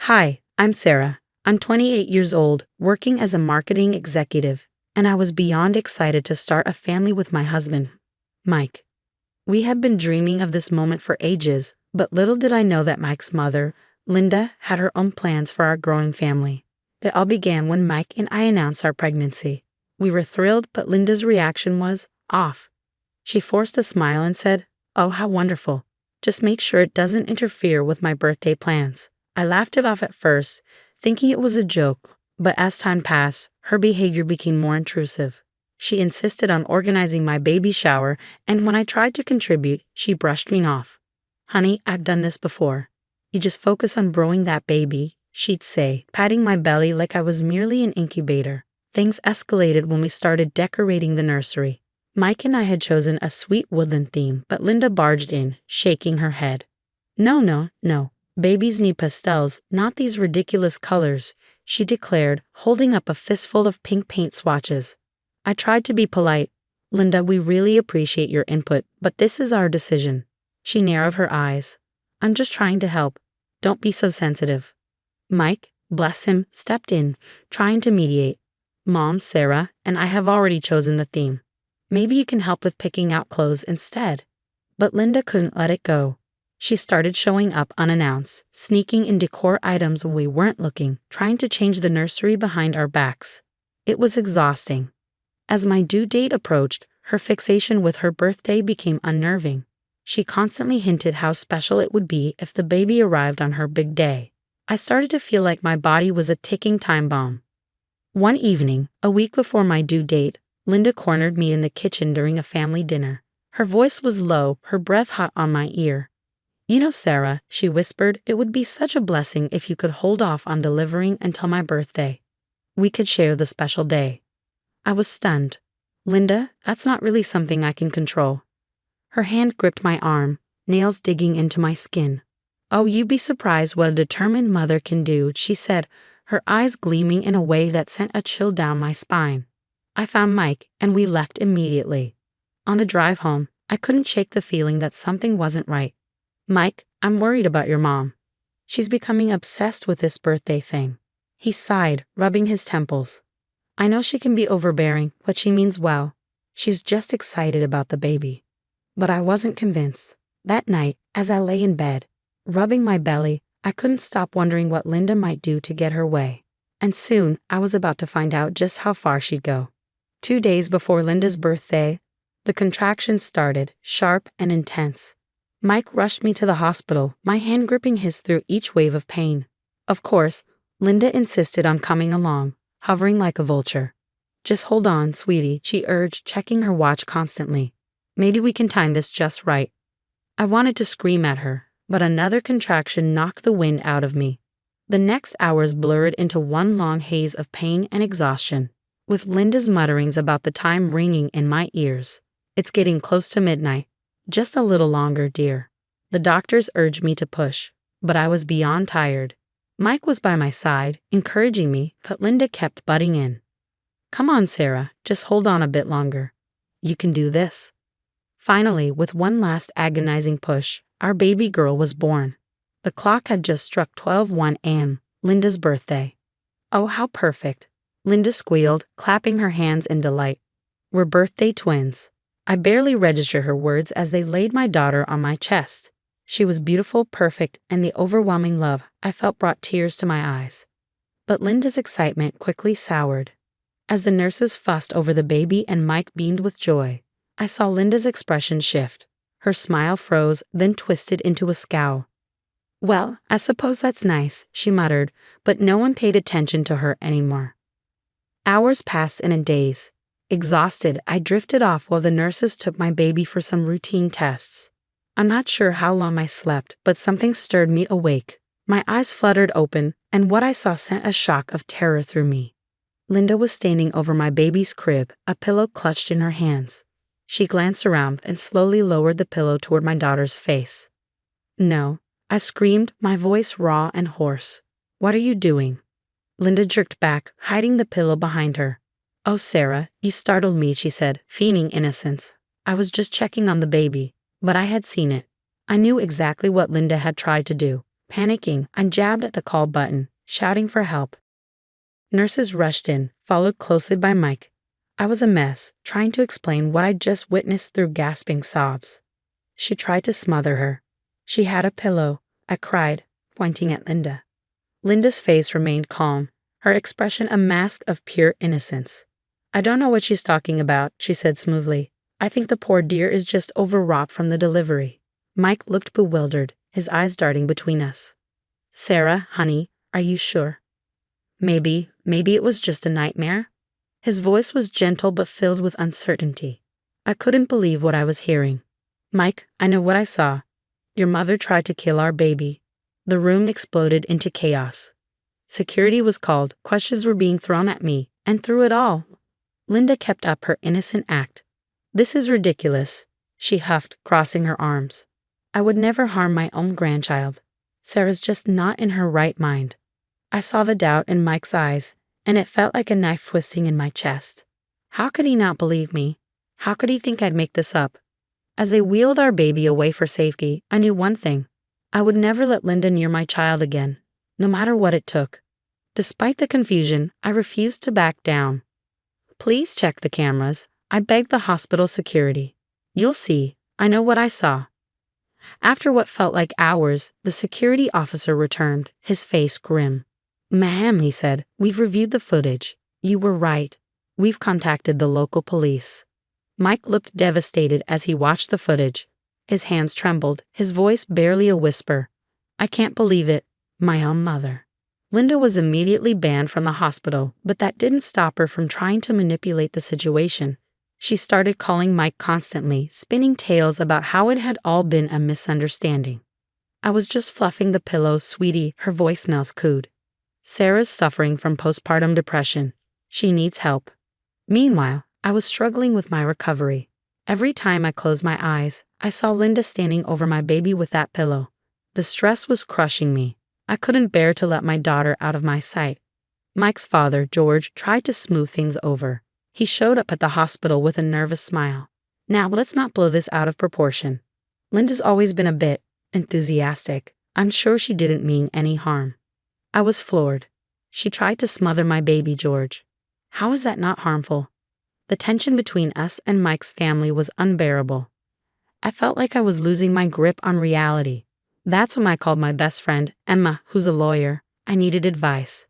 Hi, I'm Sarah. I'm 28 years old, working as a marketing executive, and I was beyond excited to start a family with my husband, Mike. We had been dreaming of this moment for ages, but little did I know that Mike's mother, Linda, had her own plans for our growing family. It all began when Mike and I announced our pregnancy. We were thrilled, but Linda's reaction was off. She forced a smile and said, "Oh, how wonderful. Just make sure it doesn't interfere with my birthday plans." I laughed it off at first, thinking it was a joke, but as time passed, her behavior became more intrusive. She insisted on organizing my baby shower, and when I tried to contribute, she brushed me off. "Honey, I've done this before. You just focus on growing that baby," she'd say, patting my belly like I was merely an incubator. Things escalated when we started decorating the nursery. Mike and I had chosen a sweet woodland theme, but Linda barged in, shaking her head. "No, no, no. Babies need pastels, not these ridiculous colors," she declared, holding up a fistful of pink paint swatches. I tried to be polite. "Linda, we really appreciate your input, but this is our decision." She narrowed her eyes. "I'm just trying to help. Don't be so sensitive." Mike, bless him, stepped in, trying to mediate. "Mom, Sarah, and I have already chosen the theme. Maybe you can help with picking out clothes instead." But Linda couldn't let it go. She started showing up unannounced, sneaking in decor items when we weren't looking, trying to change the nursery behind our backs. It was exhausting. As my due date approached, her fixation with her birthday became unnerving. She constantly hinted how special it would be if the baby arrived on her big day. I started to feel like my body was a ticking time bomb. One evening, a week before my due date, Linda cornered me in the kitchen during a family dinner. Her voice was low, her breath hot on my ear. "You know, Sarah," she whispered, "it would be such a blessing if you could hold off on delivering until my birthday. We could share the special day." I was stunned. "Linda, that's not really something I can control." Her hand gripped my arm, nails digging into my skin. "Oh, you'd be surprised what a determined mother can do," she said, her eyes gleaming in a way that sent a chill down my spine. I found Mike, and we left immediately. On the drive home, I couldn't shake the feeling that something wasn't right. "Mike, I'm worried about your mom. She's becoming obsessed with this birthday thing." He sighed, rubbing his temples. "I know she can be overbearing, but she means well. She's just excited about the baby." But I wasn't convinced. That night, as I lay in bed, rubbing my belly, I couldn't stop wondering what Linda might do to get her way. And soon, I was about to find out just how far she'd go. 2 days before Linda's birthday, the contractions started, sharp and intense. Mike rushed me to the hospital, my hand gripping his through each wave of pain. Of course, Linda insisted on coming along, hovering like a vulture. "Just hold on, sweetie," she urged, checking her watch constantly. "Maybe we can time this just right." I wanted to scream at her, but another contraction knocked the wind out of me. The next hours blurred into one long haze of pain and exhaustion, with Linda's mutterings about the time ringing in my ears. "It's getting close to midnight. Just a little longer, dear." The doctors urged me to push, but I was beyond tired. Mike was by my side, encouraging me, but Linda kept butting in. "Come on, Sarah, just hold on a bit longer. You can do this." Finally, with one last agonizing push, our baby girl was born. The clock had just struck 12:01 a.m., Linda's birthday. "Oh, how perfect," Linda squealed, clapping her hands in delight. "We're birthday twins." I barely registered her words as they laid my daughter on my chest. She was beautiful, perfect, and the overwhelming love I felt brought tears to my eyes. But Linda's excitement quickly soured. As the nurses fussed over the baby and Mike beamed with joy, I saw Linda's expression shift. Her smile froze, then twisted into a scowl. "Well, I suppose that's nice," she muttered, but no one paid attention to her anymore. Hours passed in a daze. Exhausted, I drifted off while the nurses took my baby for some routine tests. I'm not sure how long I slept, but something stirred me awake. My eyes fluttered open, and what I saw sent a shock of terror through me. Linda was standing over my baby's crib, a pillow clutched in her hands. She glanced around and slowly lowered the pillow toward my daughter's face. "No," I screamed, my voice raw and hoarse. "What are you doing?" Linda jerked back, hiding the pillow behind her. "Oh, Sarah, you startled me," she said, feigning innocence. "I was just checking on the baby." But I had seen it. I knew exactly what Linda had tried to do. Panicking, I jabbed at the call button, shouting for help. Nurses rushed in, followed closely by Mike. I was a mess, trying to explain what I'd just witnessed through gasping sobs. She tried to smother her. She had a pillow, I cried, pointing at Linda. Linda's face remained calm, her expression a mask of pure innocence. I don't know what she's talking about, she said smoothly. I think the poor dear is just overwrought from the delivery. Mike looked bewildered, his eyes darting between us. Sarah, honey, are you sure? Maybe it was just a nightmare? His voice was gentle but filled with uncertainty. I couldn't believe what I was hearing. Mike, I know what I saw. Your mother tried to kill our baby. The room exploded into chaos. Security was called, questions were being thrown at me, and through it all, Linda kept up her innocent act. This is ridiculous, she huffed, crossing her arms. I would never harm my own grandchild. Sarah's just not in her right mind. I saw the doubt in Mike's eyes, and it felt like a knife twisting in my chest. How could he not believe me? How could he think I'd make this up? As they wheeled our baby away for safety, I knew one thing. I would never let Linda near my child again, no matter what it took. Despite the confusion, I refused to back down. Please check the cameras, I begged the hospital security. You'll see, I know what I saw. After what felt like hours, the security officer returned, his face grim. Ma'am, he said, we've reviewed the footage. You were right. We've contacted the local police. Mike looked devastated as he watched the footage. His hands trembled, his voice barely a whisper. I can't believe it. My own mother. Linda was immediately banned from the hospital, but that didn't stop her from trying to manipulate the situation. She started calling Mike constantly, spinning tales about how it had all been a misunderstanding. I was just fluffing the pillow, sweetie, her voicemails cooed. Sarah's suffering from postpartum depression. She needs help. Meanwhile, I was struggling with my recovery. Every time I closed my eyes, I saw Linda standing over my baby with that pillow. The stress was crushing me. I couldn't bear to let my daughter out of my sight. Mike's father, George, tried to smooth things over. He showed up at the hospital with a nervous smile. Now, let's not blow this out of proportion. Linda's always been a bit enthusiastic. I'm sure she didn't mean any harm. I was floored. She tried to smother my baby, George. How is that not harmful? The tension between us and Mike's family was unbearable. I felt like I was losing my grip on reality. That's when I called my best friend, Emma, who's a lawyer. I needed advice.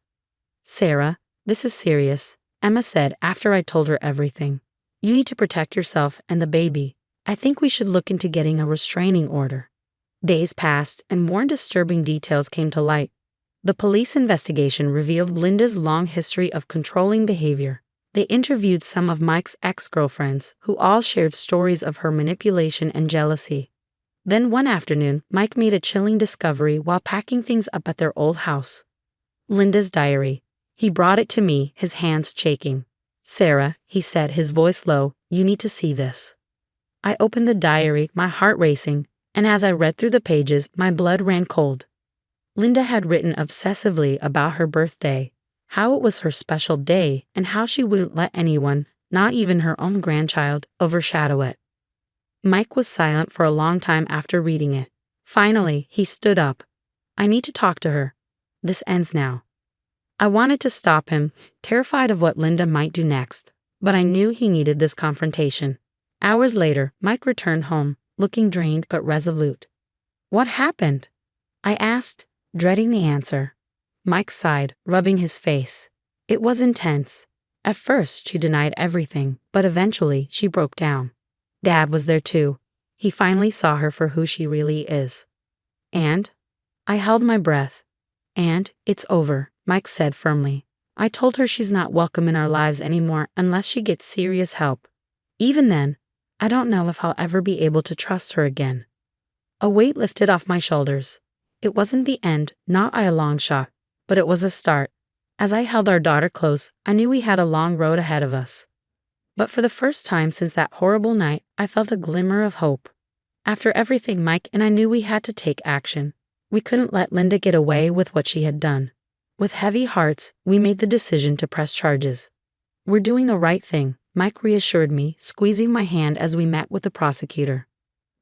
Sarah, this is serious, Emma said after I told her everything. You need to protect yourself and the baby. I think we should look into getting a restraining order. Days passed and more disturbing details came to light. The police investigation revealed Linda's long history of controlling behavior. They interviewed some of Mike's ex-girlfriends, who all shared stories of her manipulation and jealousy. Then one afternoon, Mike made a chilling discovery while packing things up at their old house. Linda's diary. He brought it to me, his hands shaking. Sarah, he said, his voice low, you need to see this. I opened the diary, my heart racing, and as I read through the pages, my blood ran cold. Linda had written obsessively about her birthday, how it was her special day, and how she wouldn't let anyone, not even her own grandchild, overshadow it. Mike was silent for a long time after reading it. Finally, he stood up. I need to talk to her. This ends now. I wanted to stop him, terrified of what Linda might do next, but I knew he needed this confrontation. Hours later, Mike returned home, looking drained but resolute. What happened? I asked, dreading the answer. Mike sighed, rubbing his face. It was intense. At first, she denied everything, but eventually she broke down. Dad was there too. He finally saw her for who she really is. And? I held my breath. And it's over, Mike said firmly. I told her she's not welcome in our lives anymore unless she gets serious help. Even then, I don't know if I'll ever be able to trust her again. A weight lifted off my shoulders. It wasn't the end, not by a long shot, but it was a start. As I held our daughter close, I knew we had a long road ahead of us. But for the first time since that horrible night, I felt a glimmer of hope. After everything, Mike and I knew we had to take action. We couldn't let Linda get away with what she had done. With heavy hearts, we made the decision to press charges. We're doing the right thing, Mike reassured me, squeezing my hand as we met with the prosecutor.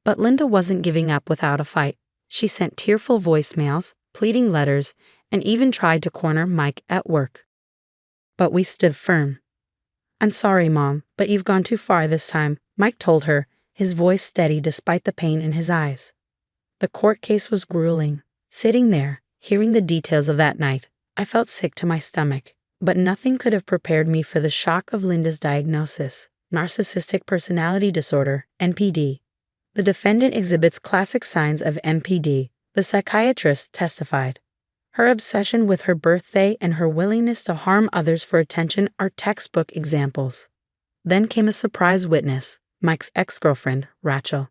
But Linda wasn't giving up without a fight. She sent tearful voicemails, pleading letters, and even tried to corner Mike at work. But we stood firm. "I'm sorry, Mom, but you've gone too far this time," Mike told her, his voice steady despite the pain in his eyes. The court case was grueling. Sitting there, hearing the details of that night, I felt sick to my stomach, but nothing could have prepared me for the shock of Linda's diagnosis: narcissistic personality disorder, NPD. The defendant exhibits classic signs of NPD, the psychiatrist testified. Her obsession with her birthday and her willingness to harm others for attention are textbook examples. Then came a surprise witness, Mike's ex-girlfriend, Rachel.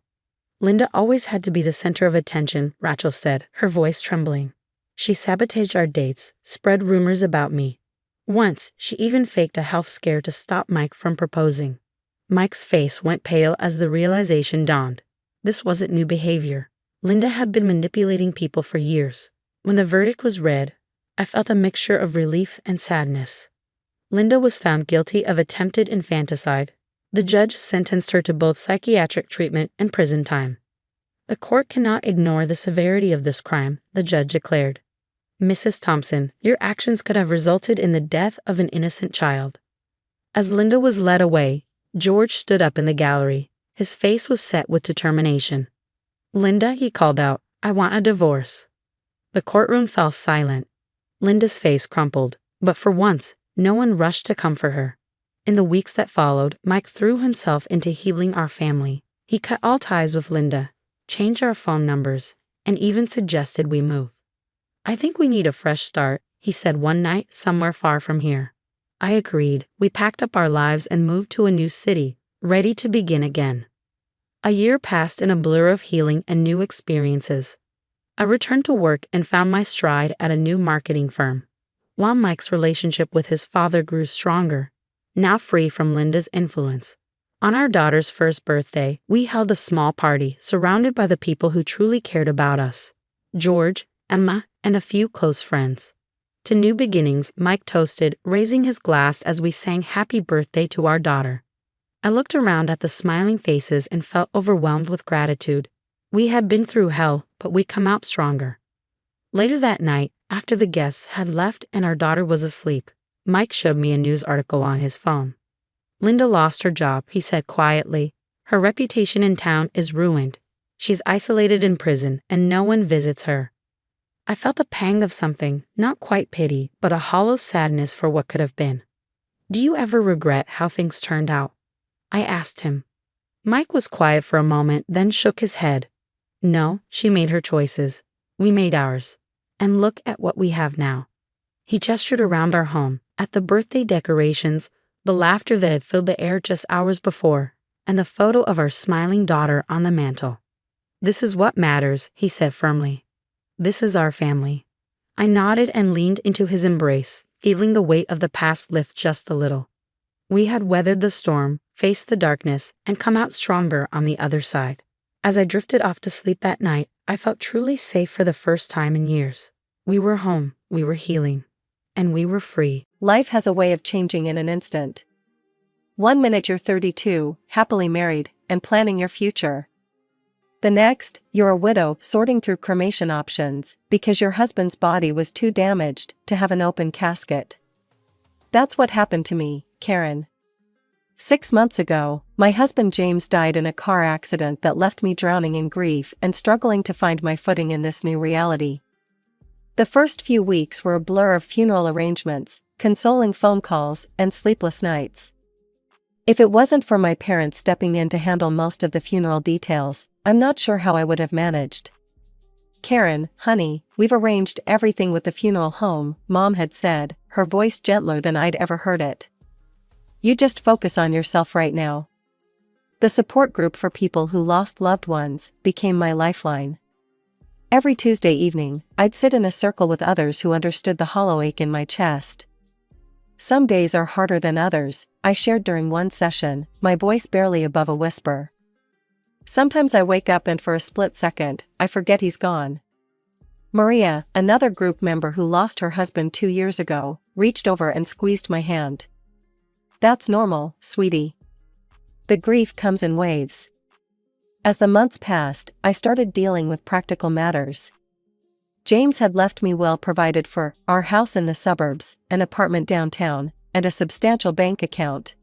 "Linda always had to be the center of attention," Rachel said, her voice trembling. "She sabotaged our dates, spread rumors about me. Once, she even faked a health scare to stop Mike from proposing." Mike's face went pale as the realization dawned. This wasn't new behavior. Linda had been manipulating people for years. When the verdict was read, I felt a mixture of relief and sadness. Linda was found guilty of attempted infanticide. The judge sentenced her to both psychiatric treatment and prison time. "The court cannot ignore the severity of this crime," the judge declared. "Mrs. Thompson, your actions could have resulted in the death of an innocent child." As Linda was led away, George stood up in the gallery. His face was set with determination. "Linda," he called out, "I want a divorce." The courtroom fell silent. Linda's face crumpled, but for once, no one rushed to comfort her. In the weeks that followed, Mike threw himself into healing our family. He cut all ties with Linda, changed our phone numbers, and even suggested we move. "I think we need a fresh start," he said one night somewhere far from here. I agreed. We packed up our lives and moved to a new city, ready to begin again. A year passed in a blur of healing and new experiences. I returned to work and found my stride at a new marketing firm. While Mike's relationship with his father grew stronger, now free from Linda's influence. On our daughter's first birthday, we held a small party surrounded by the people who truly cared about us: George, Emma, and a few close friends. To new beginnings, Mike toasted, raising his glass as we sang happy birthday to our daughter. I looked around at the smiling faces and felt overwhelmed with gratitude. We had been through hell, but we'd come out stronger. Later that night, after the guests had left and our daughter was asleep, Mike showed me a news article on his phone. "Linda lost her job," he said quietly. "Her reputation in town is ruined. She's isolated in prison and no one visits her." I felt a pang of something, not quite pity, but a hollow sadness for what could have been. "Do you ever regret how things turned out?" I asked him. Mike was quiet for a moment, then shook his head. "No, she made her choices. We made ours. And look at what we have now." He gestured around our home, at the birthday decorations, the laughter that had filled the air just hours before, and the photo of our smiling daughter on the mantel. "This is what matters," he said firmly. "This is our family." I nodded and leaned into his embrace, feeling the weight of the past lift just a little. We had weathered the storm, faced the darkness, and come out stronger on the other side. As I drifted off to sleep that night, I felt truly safe for the first time in years. We were home, we were healing, and we were free. Life has a way of changing in an instant. One minute you're 32, happily married, and planning your future. The next, you're a widow sorting through cremation options because your husband's body was too damaged to have an open casket. That's what happened to me, Karen. 6 months ago, my husband James died in a car accident that left me drowning in grief and struggling to find my footing in this new reality. The first few weeks were a blur of funeral arrangements, consoling phone calls, and sleepless nights. If it wasn't for my parents stepping in to handle most of the funeral details, I'm not sure how I would have managed. "Karen, honey, we've arranged everything with the funeral home," Mom had said, her voice gentler than I'd ever heard it. "You just focus on yourself right now." The support group for people who lost loved ones became my lifeline. Every Tuesday evening, I'd sit in a circle with others who understood the hollow ache in my chest. "Some days are harder than others," I shared during one session, my voice barely above a whisper. "Sometimes I wake up and for a split second, I forget he's gone." Maria, another group member who lost her husband 2 years ago, reached over and squeezed my hand. "That's normal, sweetie. The grief comes in waves." As the months passed, I started dealing with practical matters. James had left me well provided for, our house in the suburbs, an apartment downtown, and a substantial bank account.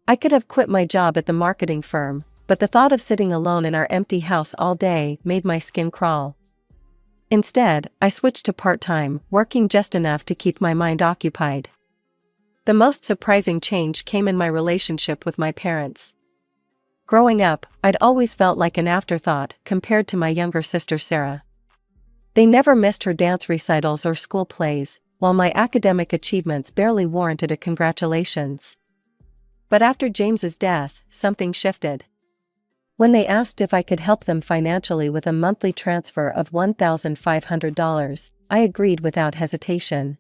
I could have quit my job at the marketing firm, but the thought of sitting alone in our empty house all day made my skin crawl. Instead, I switched to part-time, working just enough to keep my mind occupied. The most surprising change came in my relationship with my parents. Growing up, I'd always felt like an afterthought compared to my younger sister Sarah. They never missed her dance recitals or school plays, while my academic achievements barely warranted a congratulations. But after James's death, something shifted. When they asked if I could help them financially with a monthly transfer of $1,500, I agreed without hesitation.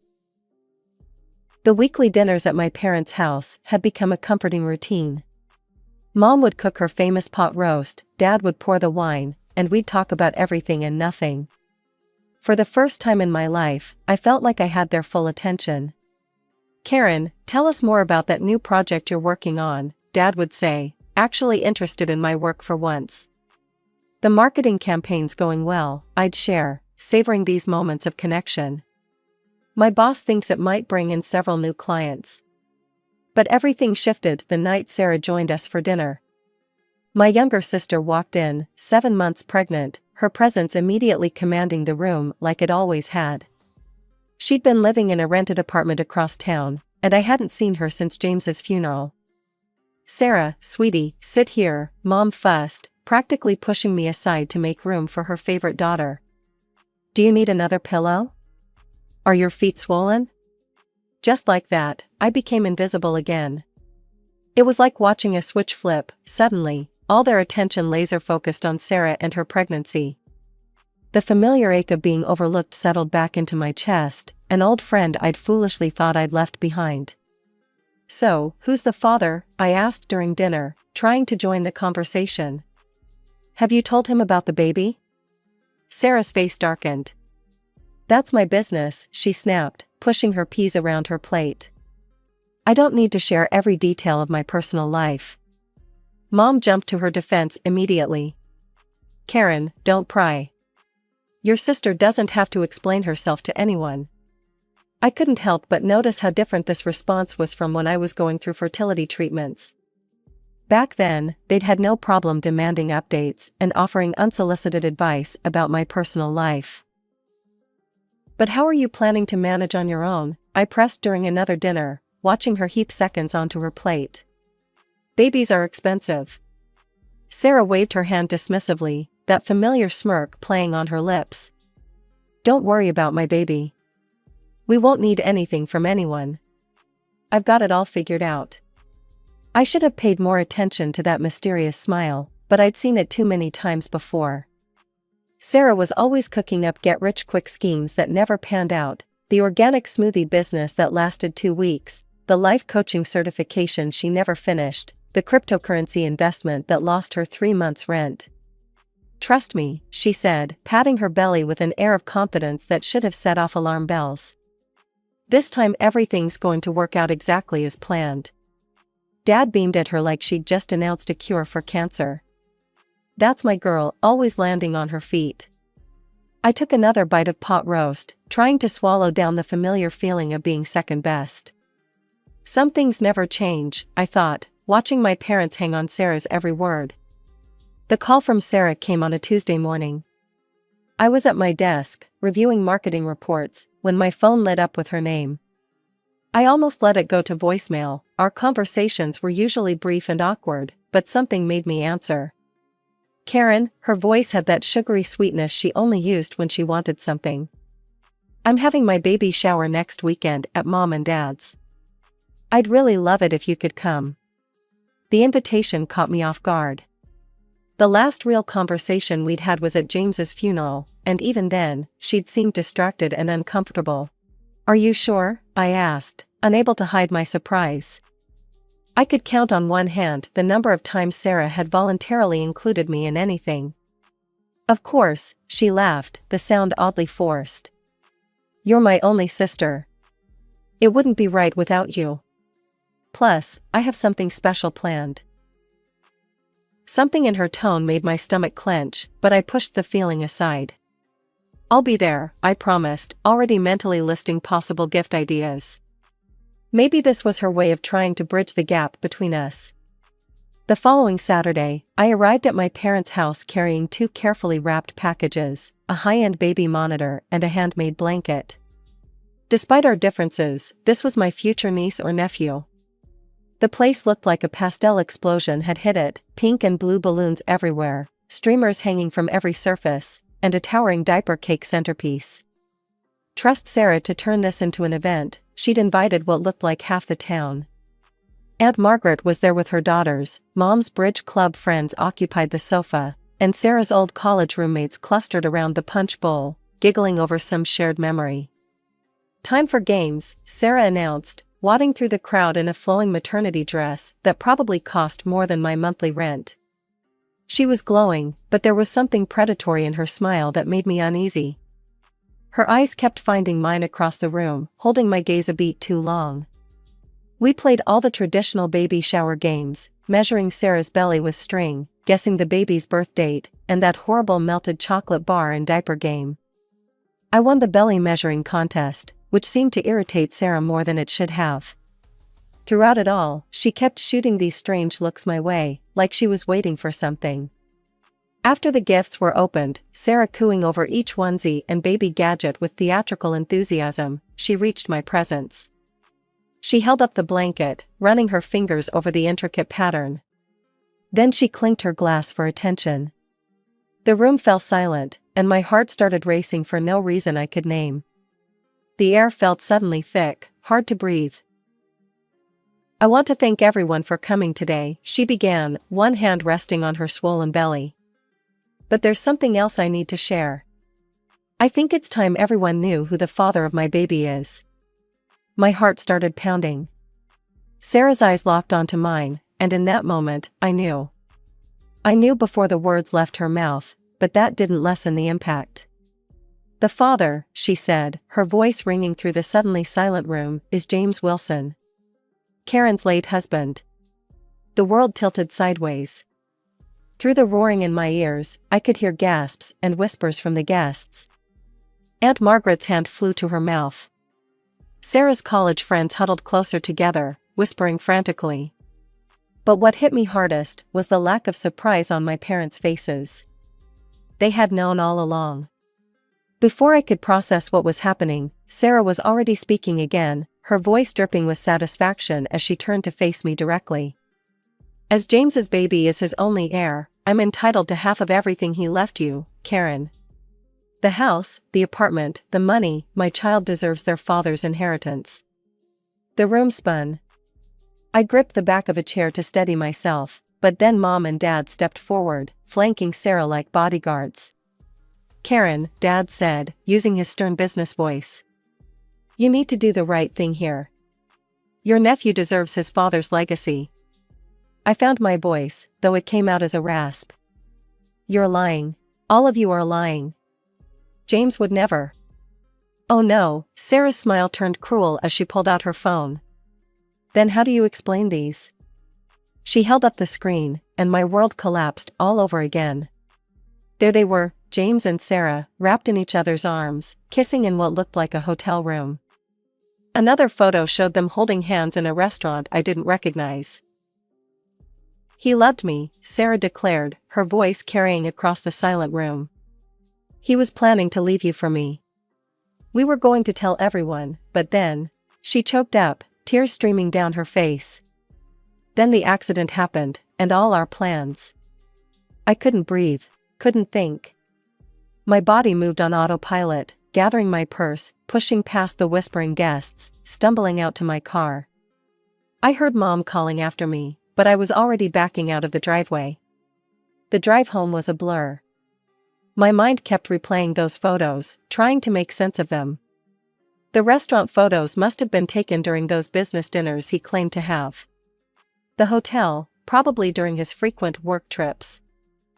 The weekly dinners at my parents' house had become a comforting routine. Mom would cook her famous pot roast, Dad would pour the wine, and we'd talk about everything and nothing. For the first time in my life, I felt like I had their full attention. "Karen, tell us more about that new project you're working on," Dad would say, actually interested in my work for once. "The marketing campaign's going well," I'd share, savoring these moments of connection. "My boss thinks it might bring in several new clients." But everything shifted the night Sarah joined us for dinner. My younger sister walked in, 7 months pregnant, her presence immediately commanding the room like it always had. She'd been living in a rented apartment across town, and I hadn't seen her since James's funeral. "Sarah, sweetie, sit here," Mom fussed, practically pushing me aside to make room for her favorite daughter. "Do you need another pillow? Are your feet swollen?" Just like that, I became invisible again. It was like watching a switch flip. Suddenly, all their attention laser-focused on Sarah and her pregnancy. The familiar ache of being overlooked settled back into my chest, an old friend I'd foolishly thought I'd left behind. "So, who's the father?" I asked during dinner, trying to join the conversation. "Have you told him about the baby?" Sarah's face darkened. "That's my business," she snapped, pushing her peas around her plate. "I don't need to share every detail of my personal life." Mom jumped to her defense immediately. "Karen, don't pry. Your sister doesn't have to explain herself to anyone." I couldn't help but notice how different this response was from when I was going through fertility treatments. Back then, they'd had no problem demanding updates and offering unsolicited advice about my personal life. "But how are you planning to manage on your own?" I pressed during another dinner, watching her heap seconds onto her plate. "Babies are expensive." Sarah waved her hand dismissively, that familiar smirk playing on her lips. "Don't worry about my baby. We won't need anything from anyone. I've got it all figured out." I should have paid more attention to that mysterious smile, but I'd seen it too many times before. Sarah was always cooking up get-rich-quick schemes that never panned out, the organic smoothie business that lasted 2 weeks, the life coaching certification she never finished, the cryptocurrency investment that lost her 3 months' rent. "Trust me," she said, patting her belly with an air of confidence that should have set off alarm bells. "This time everything's going to work out exactly as planned." Dad beamed at her like she'd just announced a cure for cancer. That's my girl, always landing on her feet. I took another bite of pot roast, trying to swallow down the familiar feeling of being second best. Some things never change, I thought, watching my parents hang on Sarah's every word. The call from Sarah came on a Tuesday morning. I was at my desk, reviewing marketing reports, when my phone lit up with her name. I almost let it go to voicemail. Our conversations were usually brief and awkward, but something made me answer. "Karen," her voice had that sugary sweetness she only used when she wanted something. "I'm having my baby shower next weekend at Mom and Dad's. I'd really love it if you could come." The invitation caught me off guard. The last real conversation we'd had was at James's funeral, and even then, she'd seemed distracted and uncomfortable. "Are you sure?" I asked, unable to hide my surprise. I could count on one hand the number of times Sarah had voluntarily included me in anything. "Of course," she laughed, the sound oddly forced. "You're my only sister. It wouldn't be right without you. Plus, I have something special planned." Something in her tone made my stomach clench, but I pushed the feeling aside. "I'll be there," I promised, already mentally listing possible gift ideas. Maybe this was her way of trying to bridge the gap between us. The following Saturday, I arrived at my parents' house carrying 2 carefully wrapped packages, a high-end baby monitor and a handmade blanket. Despite our differences, this was my future niece or nephew. The place looked like a pastel explosion had hit it, pink and blue balloons everywhere, streamers hanging from every surface, and a towering diaper cake centerpiece. Trust Sarah to turn this into an event. She'd invited what looked like half the town. Aunt Margaret was there with her daughters, Mom's bridge club friends occupied the sofa, and Sarah's old college roommates clustered around the punch bowl, giggling over some shared memory. "Time for games," Sarah announced, wadding through the crowd in a flowing maternity dress that probably cost more than my monthly rent. She was glowing, but there was something predatory in her smile that made me uneasy. Her eyes kept finding mine across the room, holding my gaze a beat too long. We played all the traditional baby shower games, measuring Sarah's belly with string, guessing the baby's birth date, and that horrible melted chocolate bar and diaper game. I won the belly measuring contest, which seemed to irritate Sarah more than it should have. Throughout it all, she kept shooting these strange looks my way, like she was waiting for something. After the gifts were opened, Sarah cooing over each onesie and baby gadget with theatrical enthusiasm, she reached my presents. She held up the blanket, running her fingers over the intricate pattern. Then she clinked her glass for attention. The room fell silent, and my heart started racing for no reason I could name. The air felt suddenly thick, hard to breathe. "I want to thank everyone for coming today," she began, one hand resting on her swollen belly. "But there's something else I need to share. I think it's time everyone knew who the father of my baby is." My heart started pounding. Sarah's eyes locked onto mine, and in that moment, I knew. I knew before the words left her mouth, but that didn't lessen the impact. "The father," she said, her voice ringing through the suddenly silent room, "is James Wilson. Karen's late husband." The world tilted sideways. Through the roaring in my ears, I could hear gasps and whispers from the guests. Aunt Margaret's hand flew to her mouth. Sarah's college friends huddled closer together, whispering frantically. But what hit me hardest was the lack of surprise on my parents' faces. They had known all along. Before I could process what was happening, Sarah was already speaking again, her voice dripping with satisfaction as she turned to face me directly. "As James's baby is his only heir, I'm entitled to half of everything he left you, Karen. The house, the apartment, the money, my child deserves their father's inheritance." The room spun. I gripped the back of a chair to steady myself, but then Mom and Dad stepped forward, flanking Sarah like bodyguards. "Karen," Dad said, using his stern business voice. "You need to do the right thing here. Your nephew deserves his father's legacy." I found my voice, though it came out as a rasp. "You're lying. All of you are lying. James would never." "Oh no," Sarah's smile turned cruel as she pulled out her phone. "Then how do you explain these?" She held up the screen, and my world collapsed all over again. There they were, James and Sarah, wrapped in each other's arms, kissing in what looked like a hotel room. Another photo showed them holding hands in a restaurant I didn't recognize. "He loved me," Sarah declared, her voice carrying across the silent room. "He was planning to leave you for me. We were going to tell everyone, but then..." She choked up, tears streaming down her face. "Then the accident happened, and all our plans." I couldn't breathe, couldn't think. My body moved on autopilot, gathering my purse, pushing past the whispering guests, stumbling out to my car. I heard Mom calling after me, but I was already backing out of the driveway. The drive home was a blur. My mind kept replaying those photos, trying to make sense of them. The restaurant photos must have been taken during those business dinners he claimed to have. The hotel, probably during his frequent work trips.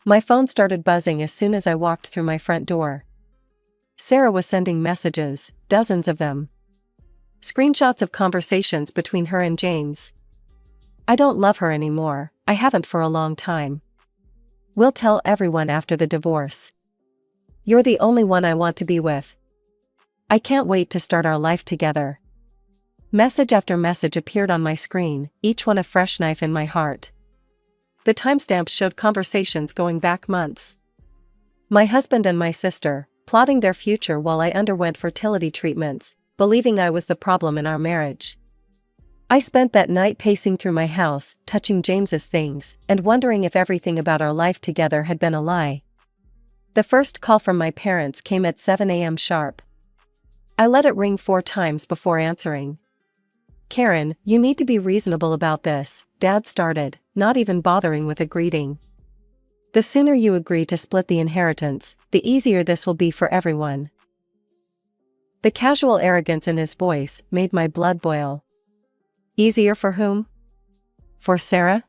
My phone started buzzing as soon as I walked through my front door. Sarah was sending messages, dozens of them. Screenshots of conversations between her and James. "I don't love her anymore, I haven't for a long time. We'll tell everyone after the divorce. You're the only one I want to be with. I can't wait to start our life together. Message after message appeared on my screen, each one a fresh knife in my heart. The timestamps showed conversations going back months. My husband and my sister, plotting their future while I underwent fertility treatments, believing I was the problem in our marriage. I spent that night pacing through my house, touching James's things, and wondering if everything about our life together had been a lie. The first call from my parents came at 7 a.m. sharp. I let it ring 4 times before answering. "Karen, you need to be reasonable about this," Dad started, not even bothering with a greeting. "The sooner you agree to split the inheritance, the easier this will be for everyone." The casual arrogance in his voice made my blood boil. Easier for whom? For Sarah?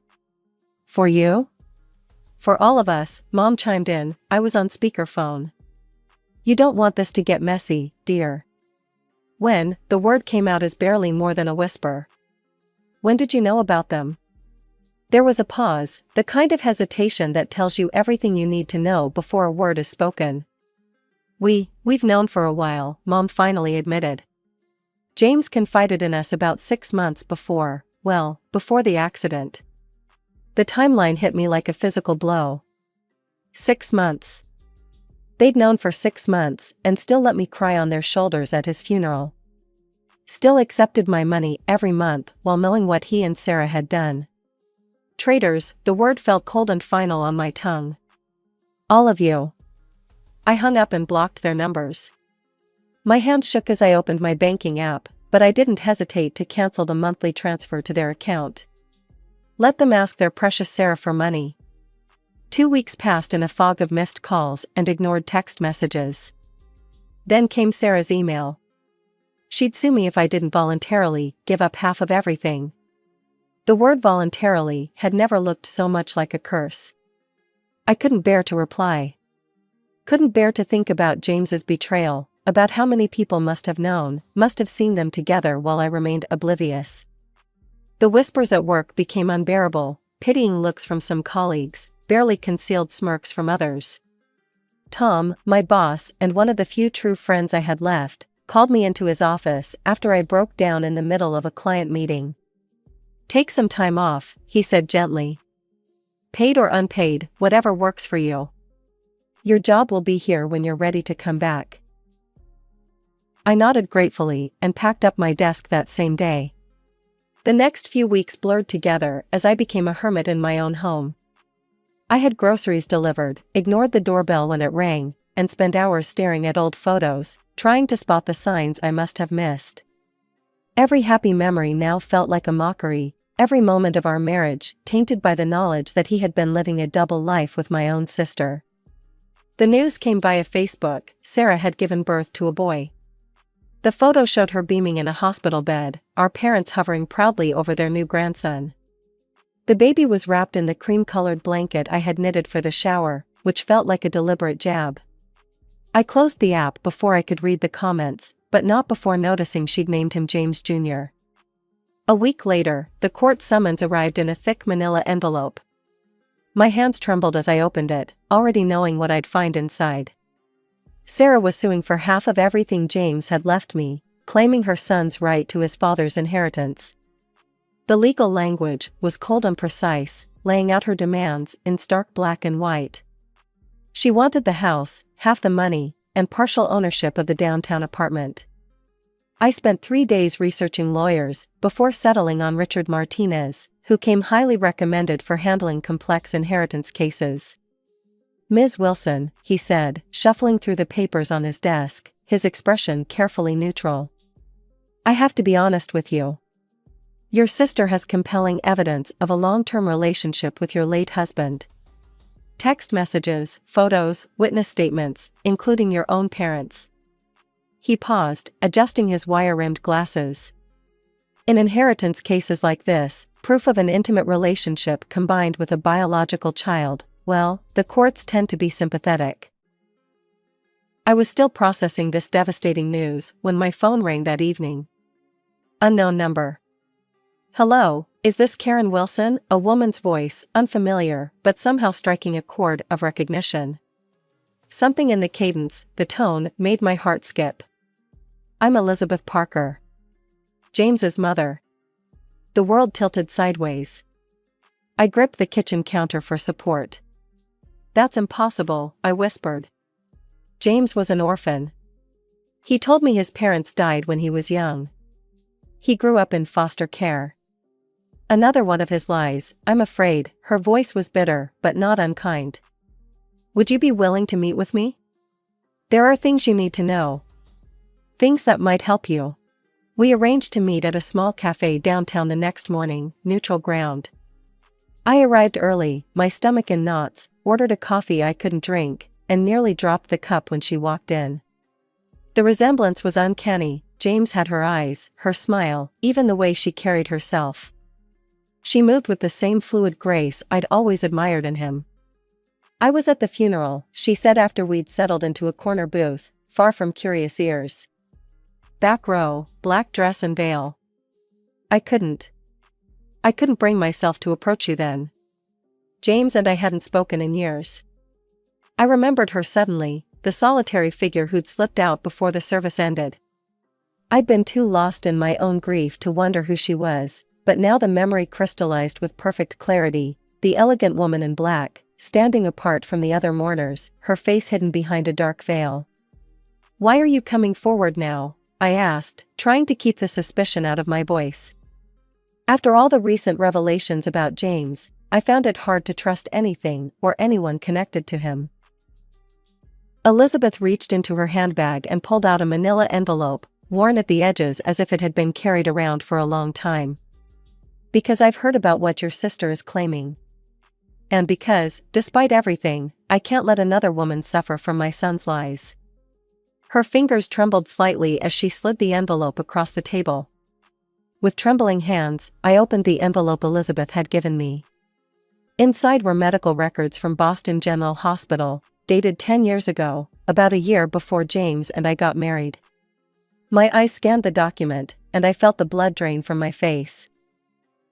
For you? For all of us, Mom chimed in. I was on speakerphone. "You don't want this to get messy, dear." When, the word came out as barely more than a whisper. "When did you know about them?" There was a pause, the kind of hesitation that tells you everything you need to know before a word is spoken. We've known for a while," Mom finally admitted. "James confided in us about 6 months before the accident." The timeline hit me like a physical blow. 6 months. They'd known for 6 months and still let me cry on their shoulders at his funeral. Still accepted my money every month while knowing what he and Sarah had done. Traitors, the word felt cold and final on my tongue. "All of you." I hung up and blocked their numbers. My hand shook as I opened my banking app, but I didn't hesitate to cancel the monthly transfer to their account. Let them ask their precious Sarah for money. 2 weeks passed in a fog of missed calls and ignored text messages. Then came Sarah's email. She'd sue me if I didn't voluntarily give up half of everything. The word voluntarily had never looked so much like a curse. I couldn't bear to reply. Couldn't bear to think about James's betrayal, about how many people must have known, must have seen them together while I remained oblivious. The whispers at work became unbearable, pitying looks from some colleagues, barely concealed smirks from others. Tom, my boss and one of the few true friends I had left, called me into his office after I broke down in the middle of a client meeting. "Take some time off," he said gently. "Paid or unpaid, whatever works for you. Your job will be here when you're ready to come back." I nodded gratefully and packed up my desk that same day. The next few weeks blurred together as I became a hermit in my own home. I had groceries delivered, ignored the doorbell when it rang, and spent hours staring at old photos, trying to spot the signs I must have missed. Every happy memory now felt like a mockery, every moment of our marriage tainted by the knowledge that he had been living a double life with my own sister. The news came via Facebook. Sarah had given birth to a boy. The photo showed her beaming in a hospital bed, our parents hovering proudly over their new grandson. The baby was wrapped in the cream-colored blanket I had knitted for the shower, which felt like a deliberate jab. I closed the app before I could read the comments, but not before noticing she'd named him James Jr. A week later, the court summons arrived in a thick manila envelope. My hands trembled as I opened it, already knowing what I'd find inside. Sarah was suing for half of everything James had left me, claiming her son's right to his father's inheritance. The legal language was cold and precise, laying out her demands in stark black and white. She wanted the house, half the money, and partial ownership of the downtown apartment. I spent 3 days researching lawyers before settling on Richard Martinez, who came highly recommended for handling complex inheritance cases. "Ms. Wilson," he said, shuffling through the papers on his desk, his expression carefully neutral. "I have to be honest with you. Your sister has compelling evidence of a long-term relationship with your late husband. Text messages, photos, witness statements, including your own parents." He paused, adjusting his wire-rimmed glasses. In inheritance cases like this, proof of an intimate relationship combined with a biological child, well, the courts tend to be sympathetic. I was still processing this devastating news when my phone rang that evening. Unknown number. "Hello, is this Karen Wilson?" A woman's voice, unfamiliar, but somehow striking a chord of recognition. Something in the cadence, the tone, made my heart skip. I'm Elizabeth Parker, James's mother. The world tilted sideways. I gripped the kitchen counter for support. That's impossible, I whispered. James was an orphan. He told me his parents died when he was young. He grew up in foster care. Another one of his lies, I'm afraid. Her voice was bitter, but not unkind. Would you be willing to meet with me? There are things you need to know. Things that might help you. We arranged to meet at a small cafe downtown the next morning, neutral ground. I arrived early, my stomach in knots, ordered a coffee I couldn't drink, and nearly dropped the cup when she walked in. The resemblance was uncanny. James had her eyes, her smile, even the way she carried herself. She moved with the same fluid grace I'd always admired in him. I was at the funeral, she said after we'd settled into a corner booth, far from curious ears. Back row, black dress and veil. I couldn't bring myself to approach you then. James and I hadn't spoken in years. I remembered her suddenly, the solitary figure who'd slipped out before the service ended. I'd been too lost in my own grief to wonder who she was, but now the memory crystallized with perfect clarity, the elegant woman in black, standing apart from the other mourners, her face hidden behind a dark veil. Why are you coming forward now? I asked, trying to keep the suspicion out of my voice. After all the recent revelations about James, I found it hard to trust anything or anyone connected to him. Elizabeth reached into her handbag and pulled out a manila envelope, worn at the edges as if it had been carried around for a long time. Because I've heard about what your sister is claiming. And because, despite everything, I can't let another woman suffer from my son's lies. Her fingers trembled slightly as she slid the envelope across the table. With trembling hands, I opened the envelope Elizabeth had given me. Inside were medical records from Boston General Hospital, dated 10 years ago, about a year before James and I got married. My eyes scanned the document, and I felt the blood drain from my face.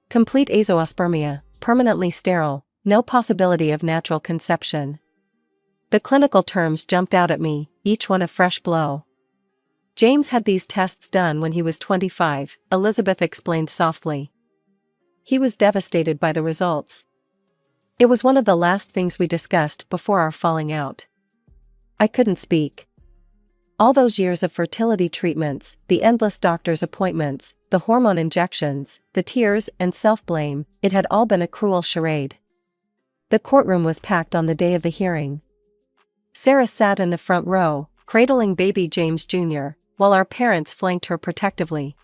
Complete azoospermia, permanently sterile, no possibility of natural conception. The clinical terms jumped out at me, each one a fresh blow. James had these tests done when he was 25, Elizabeth explained softly. He was devastated by the results. It was one of the last things we discussed before our falling out. I couldn't speak. All those years of fertility treatments, the endless doctor's appointments, the hormone injections, the tears and self-blame, it had all been a cruel charade. The courtroom was packed on the day of the hearing. Sarah sat in the front row, cradling baby James Jr., while our parents flanked her protectively.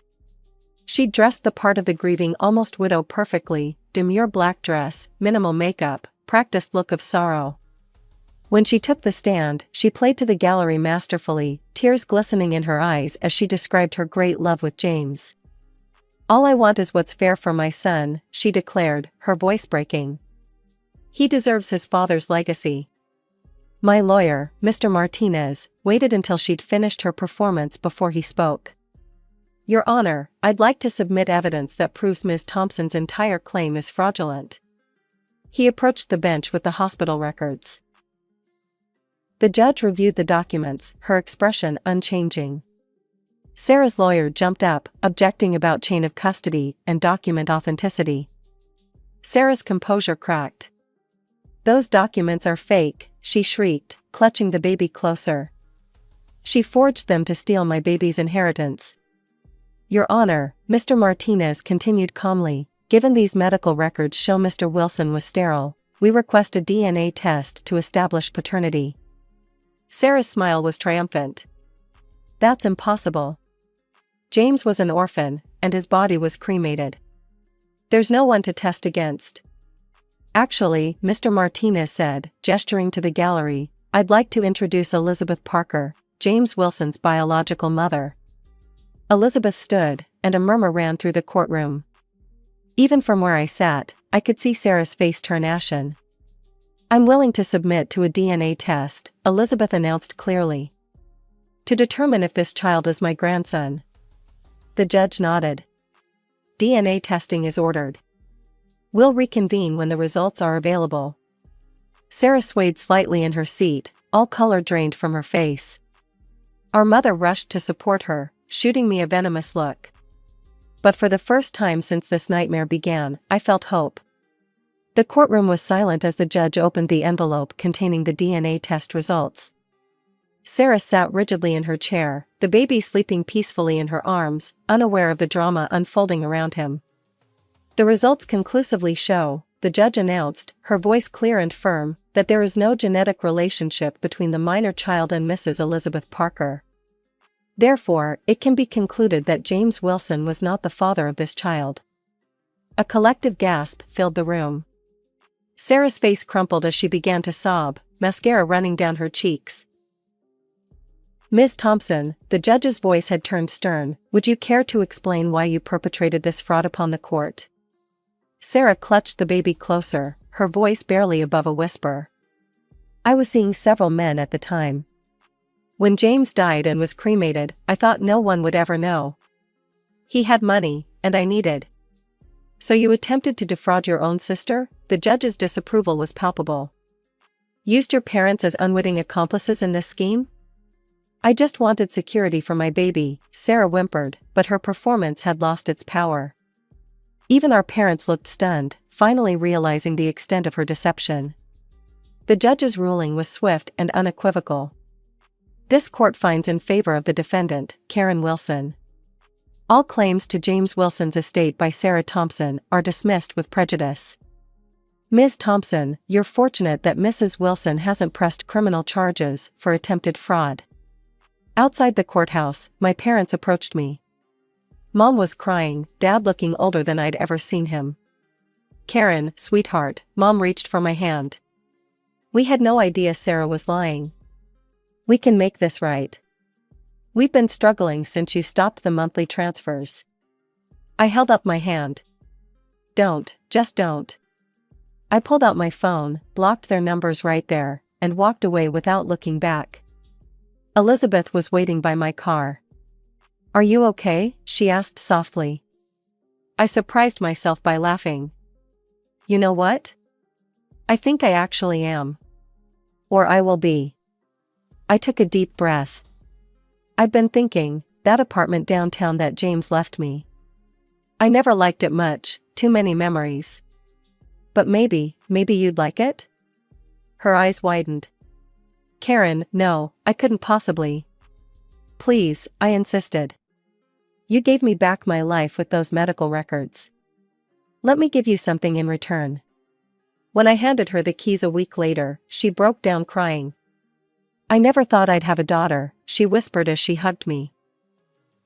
She'd dressed the part of the grieving almost widow perfectly, demure black dress, minimal makeup, practiced look of sorrow. When she took the stand, she played to the gallery masterfully, tears glistening in her eyes as she described her great love with James. All I want is what's fair for my son, she declared, her voice breaking. He deserves his father's legacy. My lawyer, Mr. Martinez, waited until she'd finished her performance before he spoke. Your Honor, I'd like to submit evidence that proves Ms. Thompson's entire claim is fraudulent. He approached the bench with the hospital records. The judge reviewed the documents, her expression unchanging. Sarah's lawyer jumped up, objecting about chain of custody and document authenticity. Sarah's composure cracked. Those documents are fake, she shrieked, clutching the baby closer. She forged them to steal my baby's inheritance. Your Honor, Mr. Martinez continued calmly, given these medical records show Mr. Wilson was sterile, we request a DNA test to establish paternity. Sarah's smile was triumphant. That's impossible. James was an orphan, and his body was cremated. There's no one to test against. Actually, Mr. Martinez said, gesturing to the gallery, I'd like to introduce Elizabeth Parker, James Wilson's biological mother. Elizabeth stood, and a murmur ran through the courtroom. Even from where I sat, I could see Sarah's face turn ashen. I'm willing to submit to a DNA test, Elizabeth announced clearly. To determine if this child is my grandson. The judge nodded. DNA testing is ordered. We'll reconvene when the results are available. Sarah swayed slightly in her seat, all color drained from her face. Our mother rushed to support her, shooting me a venomous look. But for the first time since this nightmare began, I felt hope. The courtroom was silent as the judge opened the envelope containing the DNA test results. Sarah sat rigidly in her chair, the baby sleeping peacefully in her arms, unaware of the drama unfolding around him. The results conclusively show, the judge announced, her voice clear and firm, that there is no genetic relationship between the minor child and Mrs. Elizabeth Parker. Therefore, it can be concluded that James Wilson was not the father of this child. A collective gasp filled the room. Sarah's face crumpled as she began to sob, mascara running down her cheeks. Ms. Thompson, the judge's voice had turned stern, would you care to explain why you perpetrated this fraud upon the court? Sarah clutched the baby closer, her voice barely above a whisper. I was seeing several men at the time. When James died and was cremated, I thought no one would ever know. He had money, and I needed. So you attempted to defraud your own sister? The judge's disapproval was palpable. Used your parents as unwitting accomplices in this scheme? I just wanted security for my baby, Sarah whimpered, but her performance had lost its power. Even our parents looked stunned, finally realizing the extent of her deception. The judge's ruling was swift and unequivocal. This court finds in favor of the defendant, Karen Wilson. All claims to James Wilson's estate by Sarah Thompson are dismissed with prejudice. Ms. Thompson, you're fortunate that Mrs. Wilson hasn't pressed criminal charges for attempted fraud. Outside the courthouse, my parents approached me. Mom was crying, Dad looking older than I'd ever seen him. Karen, sweetheart, Mom reached for my hand. We had no idea Sarah was lying. We can make this right. We've been struggling since you stopped the monthly transfers. I held up my hand. Don't, just don't. I pulled out my phone, blocked their numbers right there, and walked away without looking back. Elizabeth was waiting by my car. Are you okay? She asked softly. I surprised myself by laughing. You know what? I think I actually am. Or I will be. I took a deep breath. I've been thinking, that apartment downtown that James left me. I never liked it much, too many memories. But maybe you'd like it? Her eyes widened. Karen, no, I couldn't possibly. Please, I insisted. You gave me back my life with those medical records. Let me give you something in return. When I handed her the keys a week later, she broke down crying. I never thought I'd have a daughter, she whispered as she hugged me.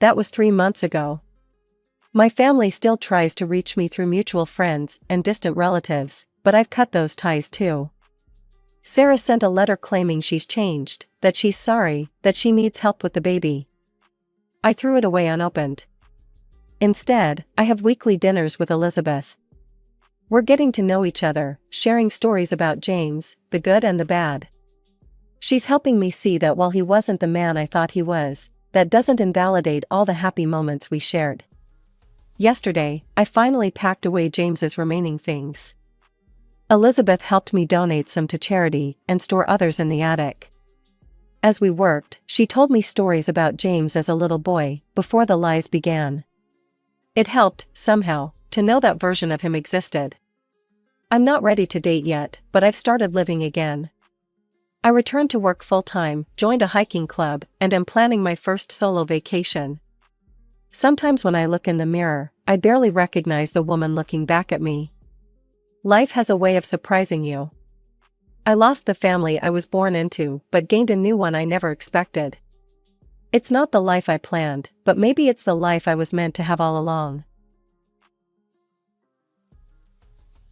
That was 3 months ago. My family still tries to reach me through mutual friends and distant relatives, but I've cut those ties too. Sarah sent a letter claiming she's changed, that she's sorry, that she needs help with the baby. I threw it away unopened. Instead, I have weekly dinners with Elizabeth. We're getting to know each other, sharing stories about James, the good and the bad. She's helping me see that while he wasn't the man I thought he was, that doesn't invalidate all the happy moments we shared. Yesterday, I finally packed away James's remaining things. Elizabeth helped me donate some to charity and store others in the attic. As we worked, she told me stories about James as a little boy, before the lies began. It helped, somehow, to know that version of him existed. I'm not ready to date yet, but I've started living again. I returned to work full-time, joined a hiking club, and am planning my first solo vacation. Sometimes when I look in the mirror, I barely recognize the woman looking back at me. Life has a way of surprising you. I lost the family I was born into, but gained a new one I never expected. It's not the life I planned, but maybe it's the life I was meant to have all along.